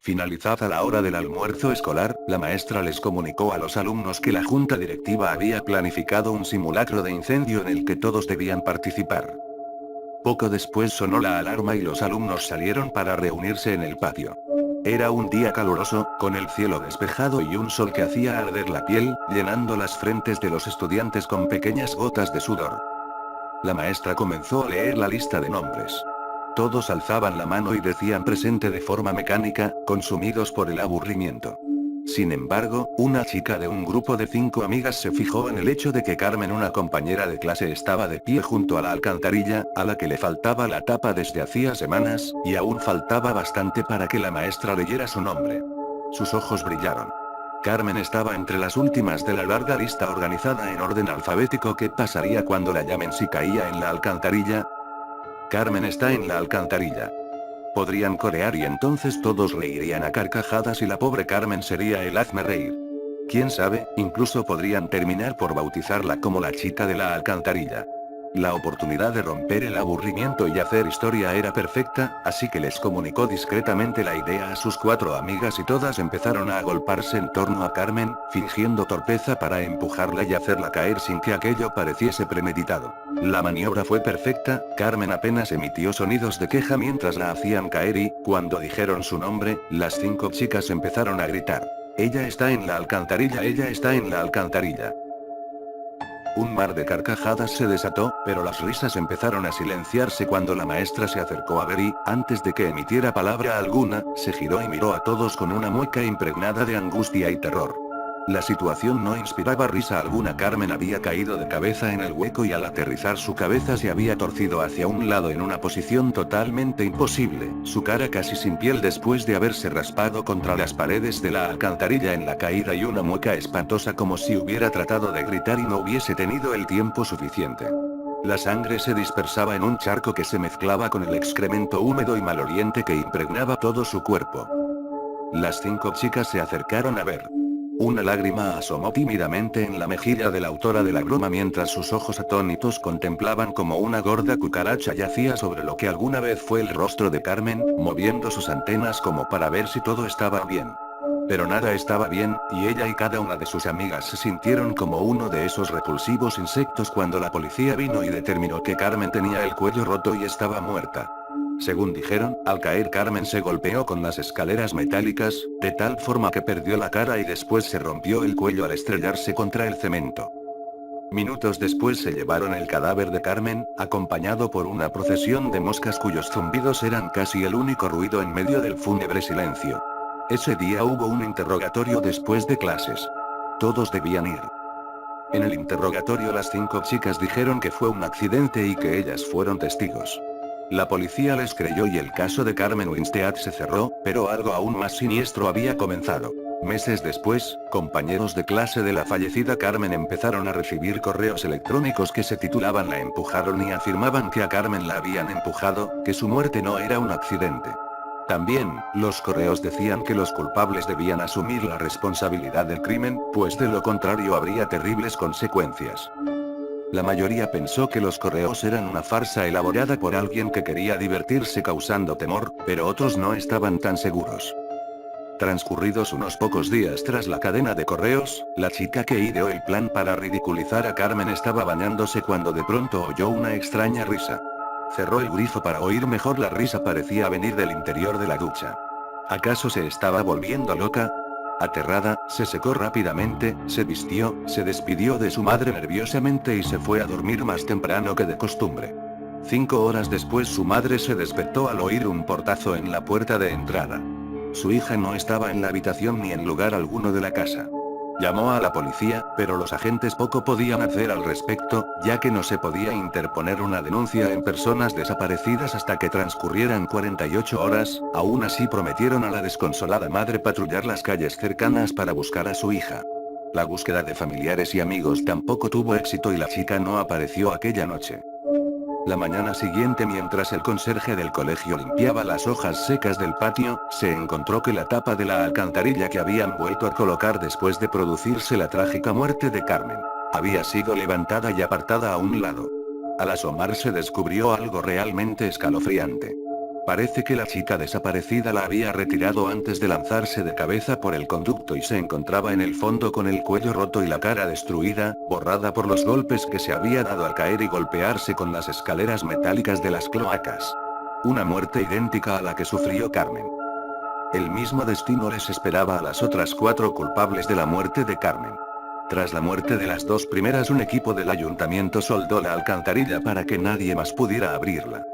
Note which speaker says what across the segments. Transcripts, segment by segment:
Speaker 1: Finalizada la hora del almuerzo escolar, la maestra les comunicó a los alumnos que la junta directiva había planificado un simulacro de incendio en el que todos debían participar. Poco después sonó la alarma y los alumnos salieron para reunirse en el patio. Era un día caluroso, con el cielo despejado y un sol que hacía arder la piel, llenando las frentes de los estudiantes con pequeñas gotas de sudor. La maestra comenzó a leer la lista de nombres. Todos alzaban la mano y decían presente de forma mecánica, consumidos por el aburrimiento. Sin embargo, una chica de un grupo de 5 amigas se fijó en el hecho de que Carmen, una compañera de clase, estaba de pie junto a la alcantarilla, a la que le faltaba la tapa desde hacía semanas, y aún faltaba bastante para que la maestra leyera su nombre. Sus ojos brillaron. Carmen estaba entre las últimas de la larga lista organizada en orden alfabético. ¿Qué pasaría cuando la llamen si caía en la alcantarilla? Carmen está en la alcantarilla. Podrían corear y entonces todos reirían a carcajadas y la pobre Carmen sería el hazme reír. Quién sabe, incluso podrían terminar por bautizarla como la chica de la alcantarilla. La oportunidad de romper el aburrimiento y hacer historia era perfecta, así que les comunicó discretamente la idea a sus 4 amigas y todas empezaron a agolparse en torno a Carmen, fingiendo torpeza para empujarla y hacerla caer sin que aquello pareciese premeditado. La maniobra fue perfecta, Carmen apenas emitió sonidos de queja mientras la hacían caer y, cuando dijeron su nombre, las 5 chicas empezaron a gritar. Ella está en la alcantarilla, ella está en la alcantarilla. Un mar de carcajadas se desató, pero las risas empezaron a silenciarse cuando la maestra se acercó a ver y, antes de que emitiera palabra alguna, se giró y miró a todos con una mueca impregnada de angustia y terror. La situación no inspiraba risa alguna. Carmen había caído de cabeza en el hueco y al aterrizar su cabeza se había torcido hacia un lado en una posición totalmente imposible, su cara casi sin piel después de haberse raspado contra las paredes de la alcantarilla en la caída y una mueca espantosa como si hubiera tratado de gritar y no hubiese tenido el tiempo suficiente. La sangre se dispersaba en un charco que se mezclaba con el excremento húmedo y maloliente que impregnaba todo su cuerpo. Las 5 chicas se acercaron a ver. Una lágrima asomó tímidamente en la mejilla de la autora de la broma mientras sus ojos atónitos contemplaban como una gorda cucaracha yacía sobre lo que alguna vez fue el rostro de Carmen, moviendo sus antenas como para ver si todo estaba bien. Pero nada estaba bien, y ella y cada una de sus amigas se sintieron como uno de esos repulsivos insectos cuando la policía vino y determinó que Carmen tenía el cuello roto y estaba muerta. Según dijeron, al caer Carmen se golpeó con las escaleras metálicas, de tal forma que perdió la cara y después se rompió el cuello al estrellarse contra el cemento. Minutos después se llevaron el cadáver de Carmen, acompañado por una procesión de moscas cuyos zumbidos eran casi el único ruido en medio del fúnebre silencio. Ese día hubo un interrogatorio después de clases. Todos debían ir. En el interrogatorio las 5 chicas dijeron que fue un accidente y que ellas fueron testigos. La policía les creyó y el caso de Carmen Winstead se cerró, pero algo aún más siniestro había comenzado. Meses después, compañeros de clase de la fallecida Carmen empezaron a recibir correos electrónicos que se titulaban La empujaron y afirmaban que a Carmen la habían empujado, que su muerte no era un accidente. También, los correos decían que los culpables debían asumir la responsabilidad del crimen, pues de lo contrario habría terribles consecuencias. La mayoría pensó que los correos eran una farsa elaborada por alguien que quería divertirse causando temor, pero otros no estaban tan seguros. Transcurridos unos pocos días tras la cadena de correos, la chica que ideó el plan para ridiculizar a Carmen estaba bañándose cuando de pronto oyó una extraña risa. Cerró el grifo para oír mejor. La risa parecía venir del interior de la ducha. ¿Acaso se estaba volviendo loca? Aterrada, se secó rápidamente, se vistió, se despidió de su madre nerviosamente y se fue a dormir más temprano que de costumbre. 5 horas después su madre se despertó al oír un portazo en la puerta de entrada. Su hija no estaba en la habitación ni en lugar alguno de la casa. Llamó a la policía, pero los agentes poco podían hacer al respecto, ya que no se podía interponer una denuncia en personas desaparecidas hasta que transcurrieran 48 horas, aún así prometieron a la desconsolada madre patrullar las calles cercanas para buscar a su hija. La búsqueda de familiares y amigos tampoco tuvo éxito y la chica no apareció aquella noche. La mañana siguiente, mientras el conserje del colegio limpiaba las hojas secas del patio, se encontró que la tapa de la alcantarilla que habían vuelto a colocar después de producirse la trágica muerte de Carmen, había sido levantada y apartada a un lado. Al asomarse descubrió algo realmente escalofriante. Parece que la chica desaparecida la había retirado antes de lanzarse de cabeza por el conducto y se encontraba en el fondo con el cuello roto y la cara destruida, borrada por los golpes que se había dado al caer y golpearse con las escaleras metálicas de las cloacas. Una muerte idéntica a la que sufrió Carmen. El mismo destino les esperaba a las otras 4 culpables de la muerte de Carmen. Tras la muerte de las 2 primeras, un equipo del ayuntamiento soldó la alcantarilla para que nadie más pudiera abrirla.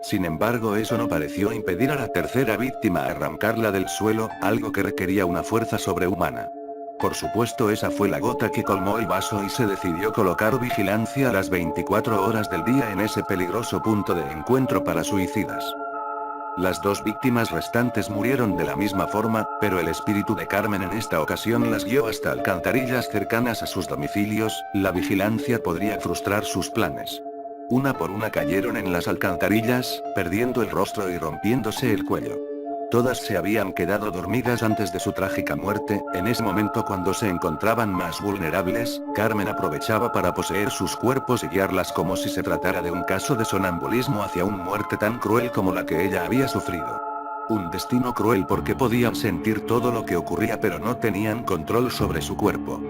Speaker 1: Sin embargo, eso no pareció impedir a la tercera víctima arrancarla del suelo, algo que requería una fuerza sobrehumana. Por supuesto, esa fue la gota que colmó el vaso y se decidió colocar vigilancia a las 24 horas del día en ese peligroso punto de encuentro para suicidas. Las 2 víctimas restantes murieron de la misma forma, pero el espíritu de Carmen en esta ocasión las guió hasta alcantarillas cercanas a sus domicilios. La vigilancia podría frustrar sus planes. Una por una cayeron en las alcantarillas, perdiendo el rostro y rompiéndose el cuello. Todas se habían quedado dormidas antes de su trágica muerte. En ese momento, cuando se encontraban más vulnerables, Carmen aprovechaba para poseer sus cuerpos y guiarlas como si se tratara de un caso de sonambulismo hacia una muerte tan cruel como la que ella había sufrido. Un destino cruel porque podían sentir todo lo que ocurría pero no tenían control sobre su cuerpo.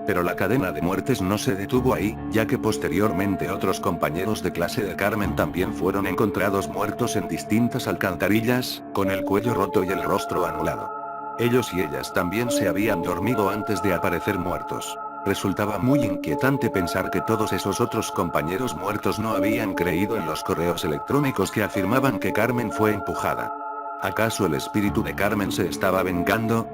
Speaker 1: Pero la cadena de muertes no se detuvo ahí, ya que posteriormente otros compañeros de clase de Carmen también fueron encontrados muertos en distintas alcantarillas, con el cuello roto y el rostro anulado. Ellos y ellas también se habían dormido antes de aparecer muertos. Resultaba muy inquietante pensar que todos esos otros compañeros muertos no habían creído en los correos electrónicos que afirmaban que Carmen fue empujada. ¿Acaso el espíritu de Carmen se estaba vengando?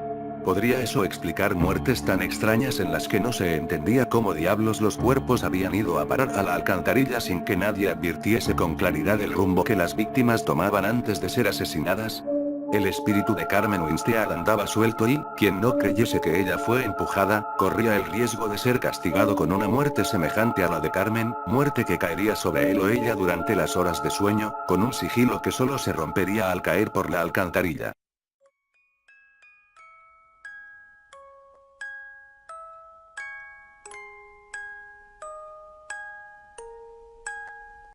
Speaker 1: ¿Podría eso explicar muertes tan extrañas en las que no se entendía cómo diablos los cuerpos habían ido a parar a la alcantarilla sin que nadie advirtiese con claridad el rumbo que las víctimas tomaban antes de ser asesinadas? El espíritu de Carmen Winstead andaba suelto y, quien no creyese que ella fue empujada, corría el riesgo de ser castigado con una muerte semejante a la de Carmen, muerte que caería sobre él o ella durante las horas de sueño, con un sigilo que solo se rompería al caer por la alcantarilla.